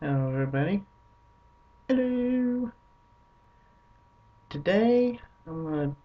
Hello everybody. Hello. Today I'm gonna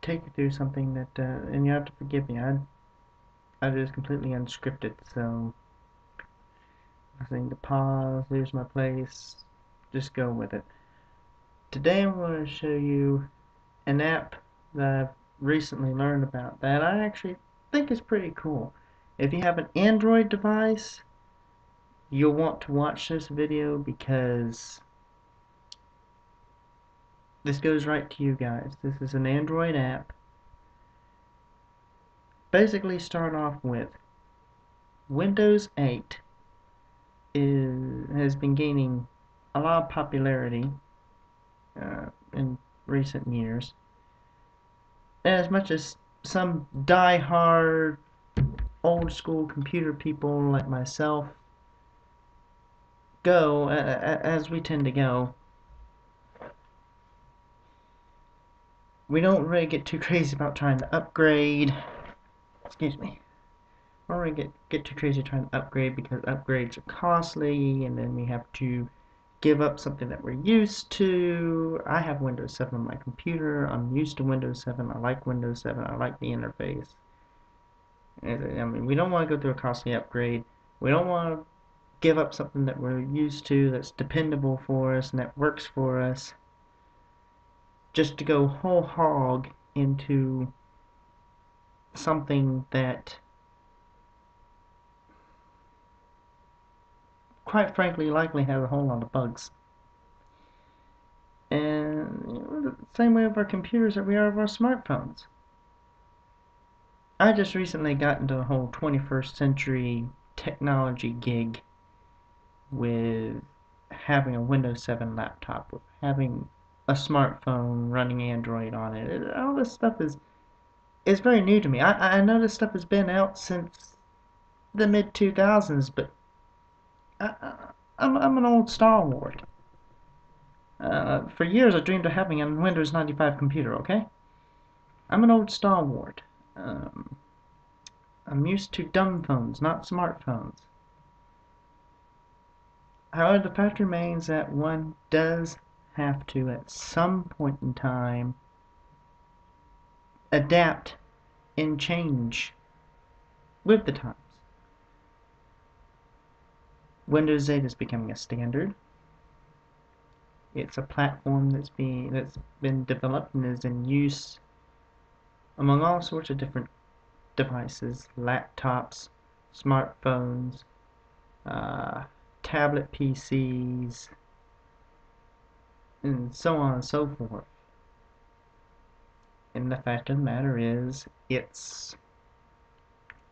take you through something that, and you have to forgive me. I just completely unscripted, so I think to pause, lose my place, just go with it. Today I'm going to show you an app that I've recently learned about that I actually think is pretty cool. If you have an Android device, you'll want to watch this video because this goes right to you guys. This is an Android app. Basically start off with Windows 8 has been gaining a lot of popularity in recent years. As much as some die-hard old school computer people like myself go, as we tend to go, we don't really get too crazy about trying to upgrade. Excuse me. We don't really get too crazy trying to upgrade because upgrades are costly, and then we have to give up something that we're used to. I have Windows 7 on my computer. I'm used to Windows 7. I like Windows 7. I like the interface. I mean, we don't want to go through a costly upgrade. We don't want to give up something that we're used to, that's dependable for us, and that works for us, just to go whole hog into something that, quite frankly, likely has a whole lot of bugs. And the same way with our computers that we are with our smartphones. I just recently got into the whole 21st century technology gig with having a Windows 7 laptop, with having a smartphone running Android on it. All this stuff is very new to me. I know this stuff has been out since the mid 2000s, but I, I'm an old stalwart. For years I dreamed of having a Windows 95 computer, okay? I'm an old stalwart. Um, I'm used to dumb phones, not smartphones. However, the fact remains that one does have to, at some point in time, adapt and change with the times. Windows 8 is becoming a standard. It's a platform that's been developed and is in use among all sorts of different devices, laptops, smartphones, uh, tablet PCs, and so on and so forth. And the fact of the matter is, it's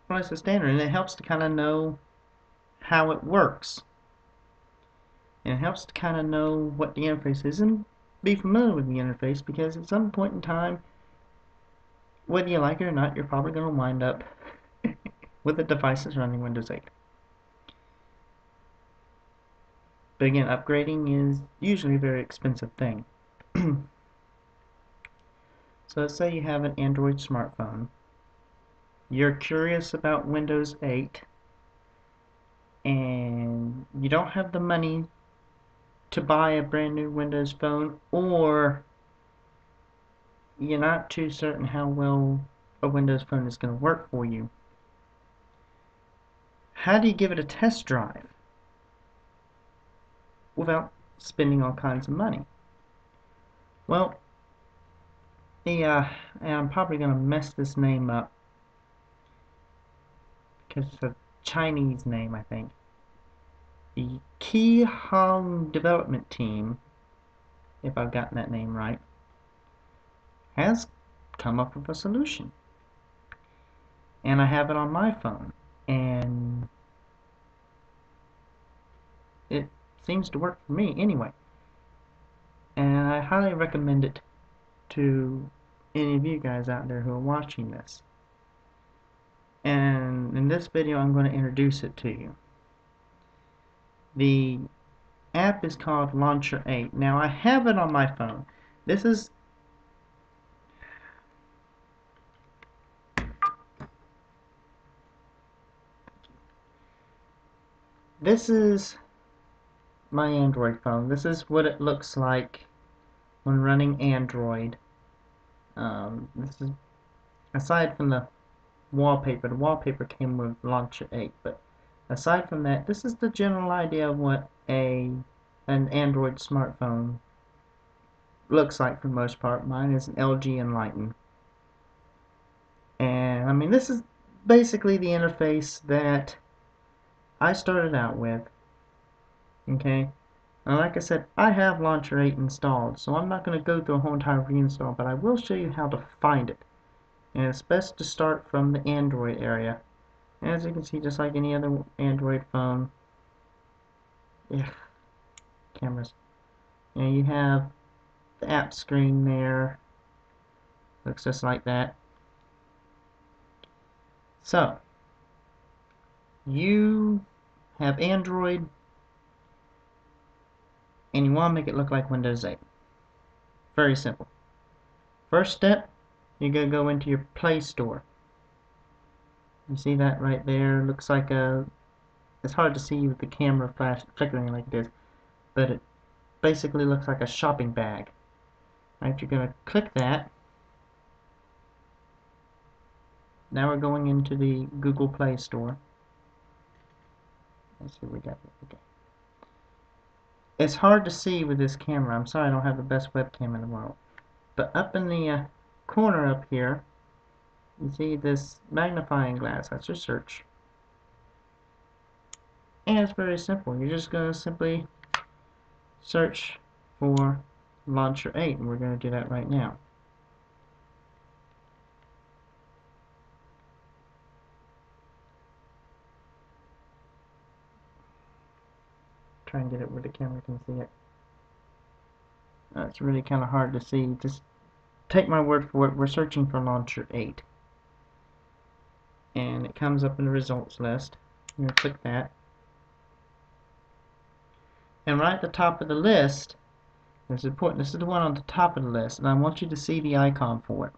a standard, and it helps to kind of know how it works. And it helps to kind of know what the interface is and be familiar with the interface, because at some point in time, whether you like it or not, you're probably going to wind up with a device that's running Windows 8. But again, upgrading is usually a very expensive thing. So let's say you have an Android smartphone. You're curious about Windows 8, and you don't have the money to buy a brand new Windows phone, or you're not too certain how well a Windows phone is going to work for you. How do you give it a test drive without spending all kinds of money? Well, and I'm probably going to mess this name up because it's a Chinese name, I think. The Qihong development team, if I've gotten that name right, has come up with a solution. And I have it on my phone, and it seems to work for me anyway. And I highly recommend it to any of you guys out there who are watching this. And in this video I'm going to introduce it to you. The app is called Launcher8. Now I have it on my phone. This is my Android phone. This is what it looks like when running Android. This is aside from the wallpaper came with Launcher8, but aside from that, this is the general idea of what an Android smartphone looks like for the most part. Mine is an LG Enlighten. And I mean, this is basically the interface that I started out with. Okay, and like I said, I have Launcher8 installed, so I'm not going to go through a whole entire reinstall, but I will show you how to find it. And it's best to start from the Android area. As you can see, just like any other Android phone, yeah, cameras. And you have the app screen there. Looks just like that. So, you have Android, and you want to make it look like Windows 8. Very simple. First step, you're going to go into your Play Store. You see that right there? Looks like it's hard to see with the camera flickering like this, but it basically looks like a shopping bag. Right, you're going to click that. Now we're going into the Google Play Store. Let's see what we got. Okay. It's hard to see with this camera. I'm sorry I don't have the best webcam in the world. But up in the corner up here, you see this magnifying glass. That's your search. And it's very simple. You're just going to simply search for Launcher8, and we're going to do that right now. Try and get it where the camera can see it. It's really kind of hard to see. Just take my word for it. We're searching for Launcher8. And it comes up in the results list. I'm going to click that. And right at the top of the list, this is important. This is the one on the top of the list, and I want you to see the icon for it.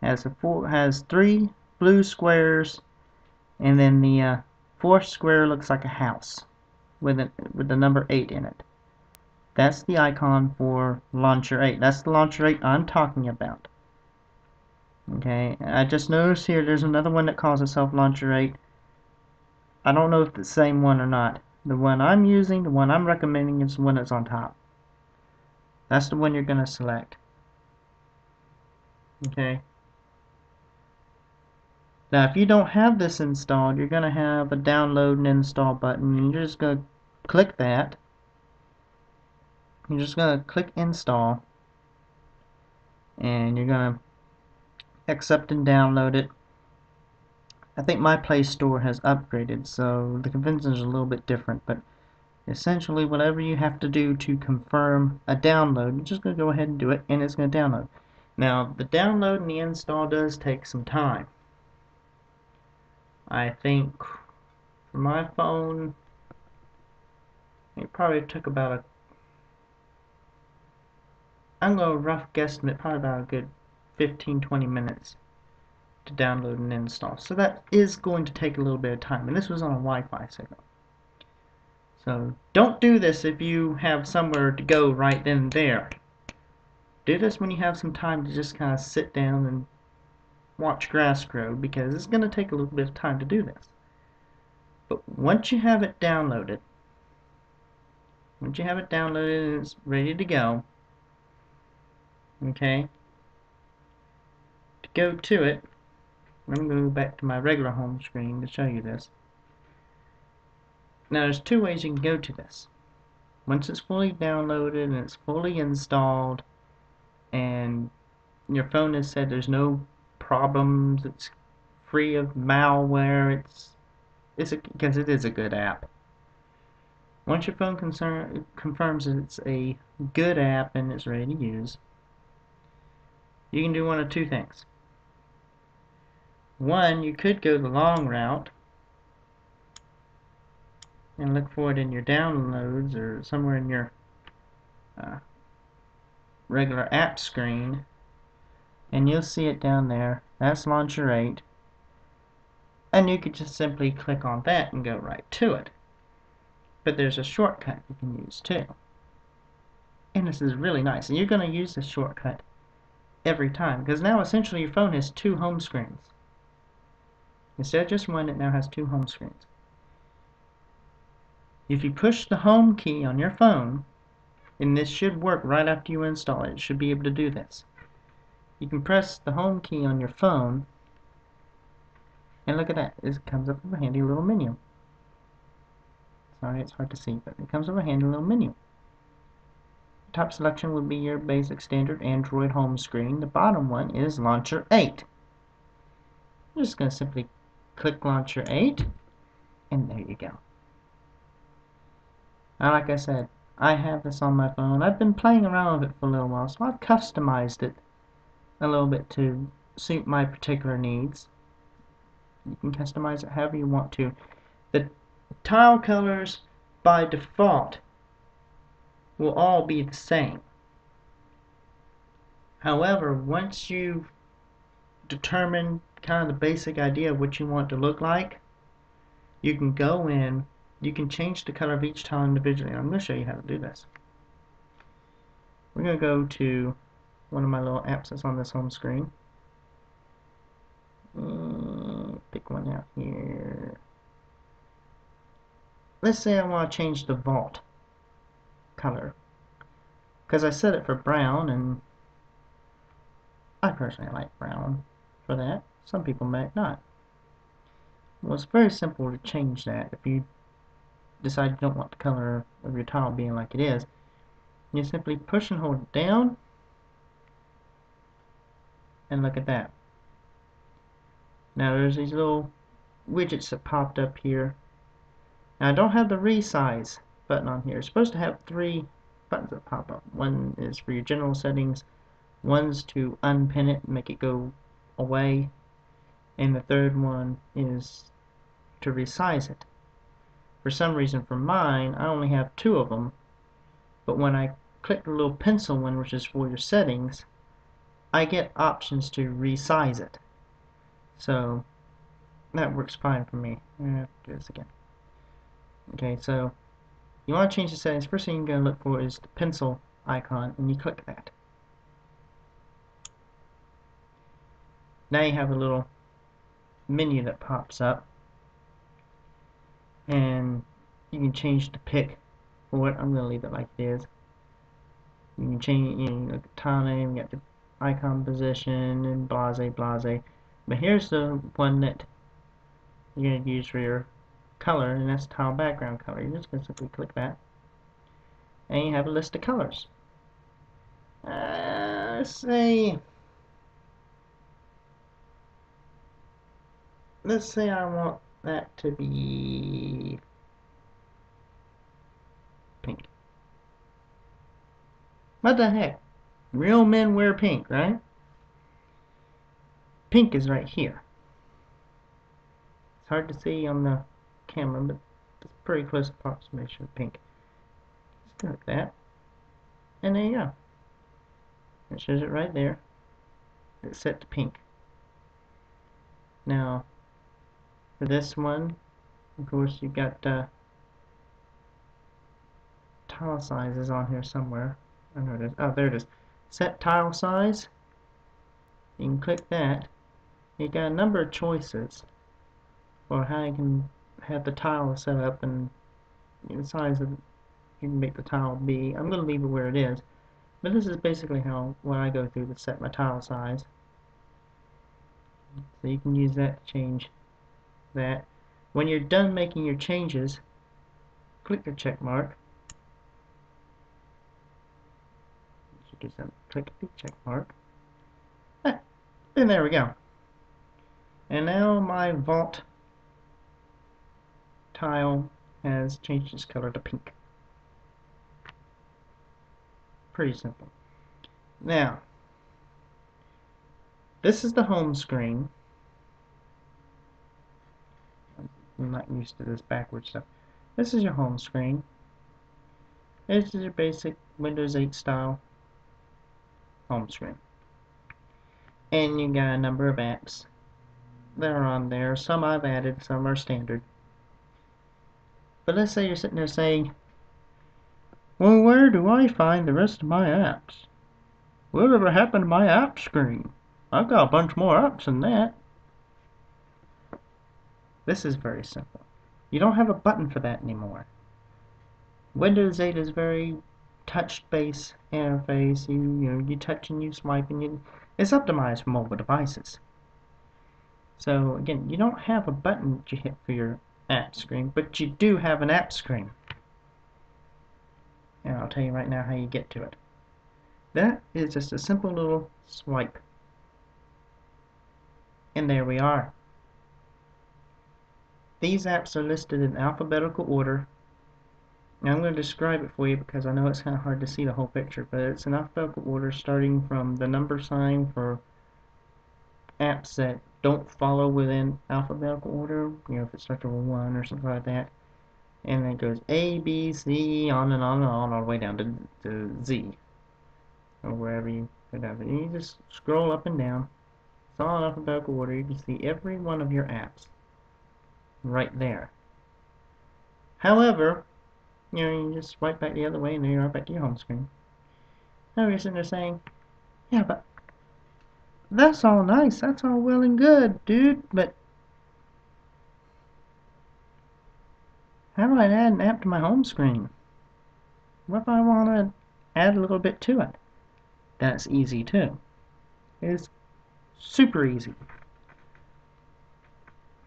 Has 3 blue squares, and then the 4th square looks like a house with the number 8 in it. That's the icon for Launcher8. That's the Launcher8 I'm talking about. Okay, I just noticed here there's another one that calls itself Launcher8. I don't know if it's the same one or not. The one I'm using, the one I'm recommending, is the one that's on top. That's the one you're going to select. Okay. Now, if you don't have this installed, you're going to have a download and install button. And you're just going to click that. You're just going to click install. And you're going to accept and download it. I think my Play Store has upgraded, so the convention is a little bit different. But essentially, whatever you have to do to confirm a download, you're just going to go ahead and do it, and it's going to download. Now, the download and the install does take some time. I think for my phone, it probably took about I'm going to rough guesstimate, probably about a good 15-20 minutes to download and install. So that is going to take a little bit of time, and this was on a Wi-Fi signal. So don't do this if you have somewhere to go right then and there. Do this when you have some time to just kind of sit down and watch grass grow, because it's going to take a little bit of time to do this. But once you have it downloaded, and it's ready to go, okay, to go to it, I'm going to go back to my regular home screen to show you this. Now there's 2 ways you can go to this. Once it's fully downloaded and it's fully installed and your phone has said there's no problems, it's free of malware, because it is a good app. Once your phone confirms it's a good app and it's ready to use, you can do one of 2 things. One, you could go the long route and look for it in your downloads or somewhere in your regular app screen, and you'll see it down there. That's Launcher8, and you could just simply click on that and go right to it. But there's a shortcut you can use too. And this is really nice. And you're going to use this shortcut every time, because now essentially your phone has two home screens. Instead of just one, it now has two home screens. If you push the home key on your phone, and this should work right after you install it, it should be able to do this. You can press the home key on your phone, and look at that, it comes up with a handy little menu. Sorry, it's hard to see, but it comes with a handy little menu. The top selection would be your basic standard Android home screen. The bottom one is Launcher8. I'm just going to simply click Launcher8, and there you go. Now, like I said, I have this on my phone. I've been playing around with it for a little while, so I've customized it a little bit to suit my particular needs. You can customize it however you want to. The tile colors by default will all be the same. However, once you've determined kind of the basic idea of what you want it to look like, you can go in, you can change the color of each tile individually. I'm going to show you how to do this. We're going to go to one of my little apps that's on this home screen. Pick one out here. Let's say I want to change the vault color, because I set it for brown, and I personally like brown for that. Some people might not. Well, it's very simple to change that. If you decide you don't want the color of your tile being like it is, you simply push and hold it down, and look at that. Now there's these little widgets that popped up here. Now I don't have the resize button on here. It's supposed to have three buttons that pop up. One is for your general settings, one's to unpin it and make it go away, and the third one is to resize it. For some reason for mine, I only have two of them, but when I click the little pencil one, which is for your settings, I get options to resize it. So that works fine for me. I'm going to have to do this again. Okay, so you want to change the settings. First thing you're going to look for is the pencil icon, and you click that. Now you have a little menu that pops up, and you can change the pick for it. I'm going to leave it like it is. You can change, you know, the tile name, you got the icon position, and blase blase. But here's the one that you're going to use for your color, and that's tile background color. You're just going to simply click that, and you have a list of colors. Let's say I want that to be pink. What the heck? Real men wear pink, right? Pink is right here. It's hard to see on the camera, but it's a pretty close approximation of pink. Just click that, and there you go. It shows it right there. It's set to pink. Now, for this one, of course, you've got tile sizes on here somewhere. I know it is. Oh, there it is. Set tile size. You can click that. You got a number of choices for how you can have the tile set up and the size of you can make the tile be. I'm going to leave it where it is, but this is basically what I go through to set my tile size. So you can use that to change that. When you're done making your changes, click the check mark. Click the check mark. And there we go. And now my vault tile has changed its color to pink. Pretty simple. Now, this is the home screen. I'm not used to this backwards stuff. This is your home screen. This is your basic Windows 8 style home screen. And you got a number of apps that are on there. Some I've added, some are standard. But let's say you're sitting there saying, well, where do I find the rest of my apps? Whatever happened to my app screen? I've got a bunch more apps than that. This is very simple. You don't have a button for that anymore. Windows 8 is very touch-based interface. You touch and you swipe, and it's optimized for mobile devices. So again, you don't have a button that you hit for your app screen, but you do have an app screen. And I'll tell you right now how you get to it. That is just a simple little swipe. And there we are. These apps are listed in alphabetical order. Now I'm going to describe it for you because I know it's kind of hard to see the whole picture, but it's in alphabetical order starting from the number sign for apps that don't follow within alphabetical order, if it starts with 1 or something like that, and then it goes A, B, C, on and on and on, all the way down to Z, or wherever you go down. And you just scroll up and down. It's all in alphabetical order. You can see every one of your apps right there. However, you just swipe back the other way, and then you're right back to your home screen. Now you're sitting there saying, yeah, but that's all nice, that's all well and good, dude, but how do I add an app to my home screen? What if I want to add a little bit to it? That's easy too. It's super easy.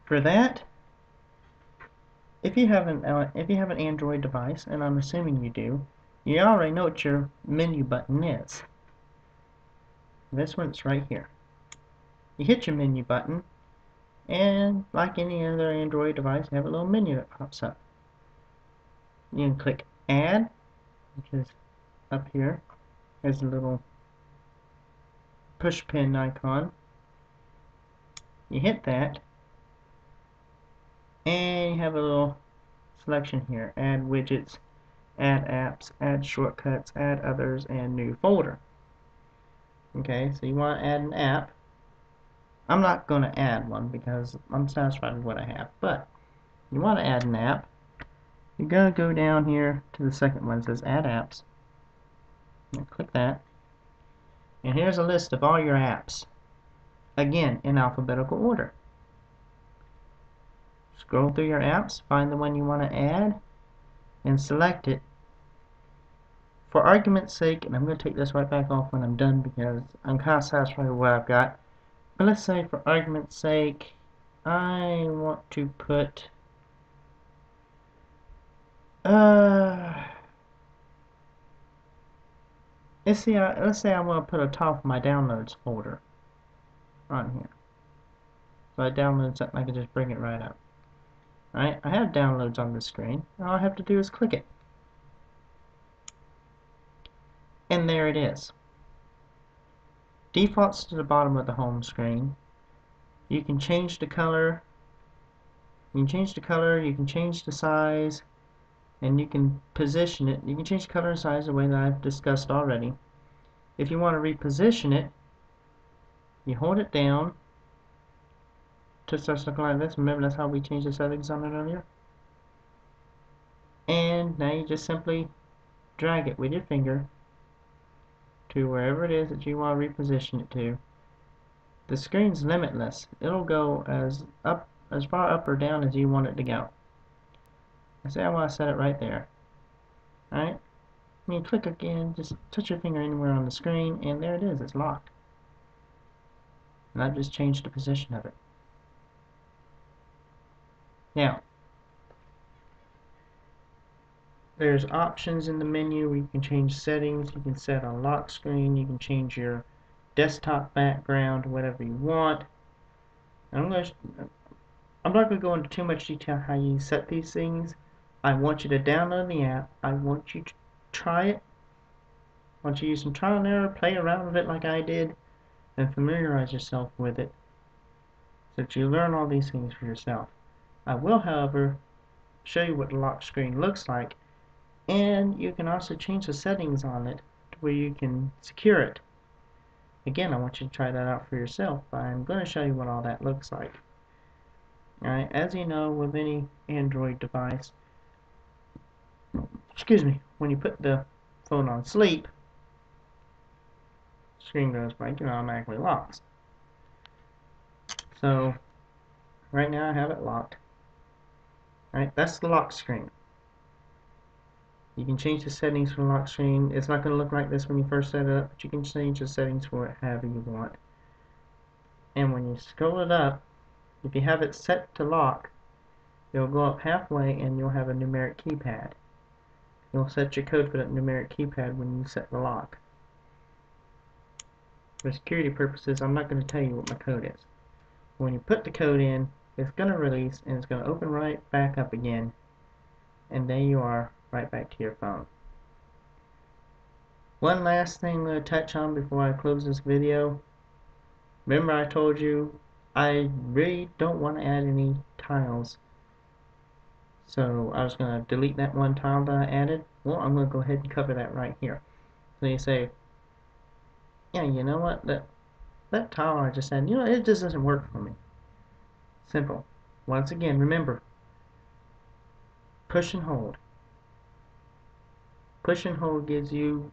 For that, if you have an Android device, and I'm assuming you do, you already know what your menu button is. This one's right here. You hit your menu button, and like any other Android device, you have a little menu that pops up. You can click Add, which is up here. There's a little push pin icon. You hit that, and you have a little selection here. Add widgets, add apps, add shortcuts, add others, and new folder. Okay, so you want to add an app. I'm not going to add one because I'm satisfied with what I have, but you want to add an app. You're going to go down here to the second one that says Add Apps. Click that. And here's a list of all your apps. Again, in alphabetical order. Scroll through your apps, find the one you want to add, and select it. For argument's sake, and I'm going to take this right back off when I'm done because I'm kind of satisfied with what I've got. But let's say for argument's sake, I want to put let's say I want to put a top of my downloads folder on here. So I download something, I can just bring it right up. Alright, I have downloads on the screen. All I have to do is click it. And there it is. Defaults to the bottom of the home screen. You can change the color. You can change the size, and you can position it. You can change the color and size the way that I've discussed already. If you want to reposition it, you hold it down to start looking like this. Remember, that's how we changed the settings on it earlier. And now you just simply drag it with your finger to wherever it is that you want to reposition it to. The screen's limitless. It'll go as far up or down as you want it to go. I say I want to set it right there. Alright? When you click again, just touch your finger anywhere on the screen, and there it is. It's locked. And I've just changed the position of it. Now, there's options in the menu where you can change settings. You can set a lock screen. You can change your desktop background, whatever you want. I'm not going to go into too much detail how you set these things. I want you to download the app. I want you to try it. I want you to use some trial and error, play around with it like I did, and familiarize yourself with it so that you learn all these things for yourself. I will, however, show you what the lock screen looks like, and you can also change the settings on it to where you can secure it. Again, I want you to try that out for yourself. I'm going to show you what all that looks like. Alright, as you know, with any Android device, excuse me, when you put the phone on sleep, screen goes blank and automatically locks. So right now I have it locked. Right, that's the lock screen. You can change the settings for the lock screen. It's not going to look like this when you first set it up, but you can change the settings for it however you want. And when you scroll it up, if you have it set to lock, it'll go up halfway and you'll have a numeric keypad. You'll set your code for that numeric keypad when you set the lock. For security purposes, I'm not going to tell you what my code is. When you put the code in, it's going to release and it's going to open right back up again, and there you are, right back to your phone. One last thing I'm going to touch on before I close this video. Remember I told you I really don't want to add any tiles, so I was going to delete that one tile that I added. Well, I'm going to go ahead and cover that right here. So you say, yeah, you know what, that tile I just added, it just doesn't work for me. Simple. Once again, remember, push and hold. Push and hold gives you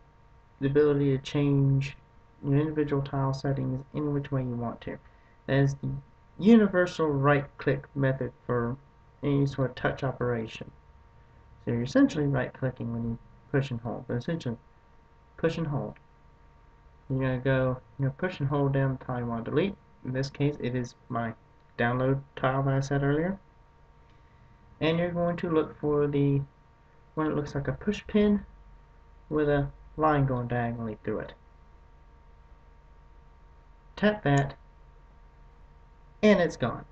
the ability to change your individual tile settings any which way you want to. That is the universal right-click method for any sort of touch operation. So you're essentially right-clicking when you push and hold, but essentially push and hold. You're going to go, push and hold down the tile you want to delete. In this case, it is my download tile that I said earlier. And you're going to look for the one that looks like a push pin with a line going diagonally through it. Tap that, and it's gone.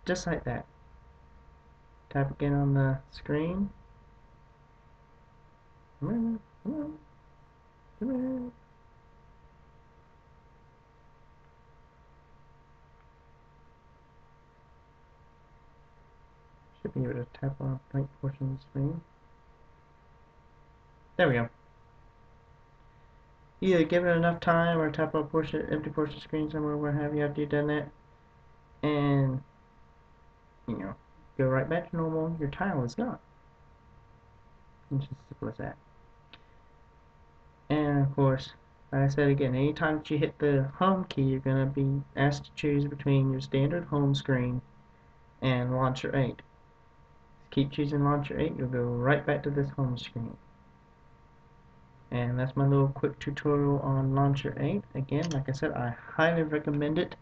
Just like that. Tap again on the screen. Should be able to tap on the right portion of the screen. There we go. Either give it enough time or tap on a empty portion of the screen somewhere where have you after you've done that, and go right back to normal. Your tile is gone. It's just as simple as that. And of course, like I said again, anytime that you hit the home key, you're going to be asked to choose between your standard home screen and Launcher8. Keep choosing Launcher8, you'll go right back to this home screen. And that's my little quick tutorial on Launcher8. Again, like I said, I highly recommend it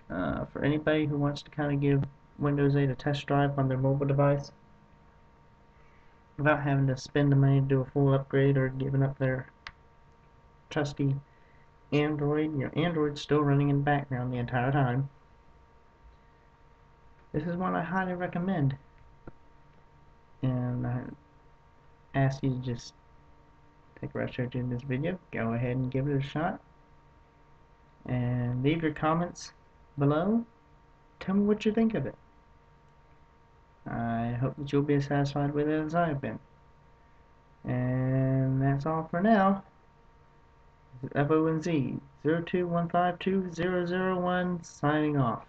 for anybody who wants to kind of give Windows 8 a test drive on their mobile device without having to spend the money to do a full upgrade or giving up their trusty Android. Your Android's still running in the background the entire time. This is one I highly recommend. And I ask you to just take a rest in this video, go ahead and give it a shot, and leave your comments below. Tell me what you think of it. I hope that you'll be as satisfied with it as I've been. And that's all for now. This is FONZ 02152-001 signing off.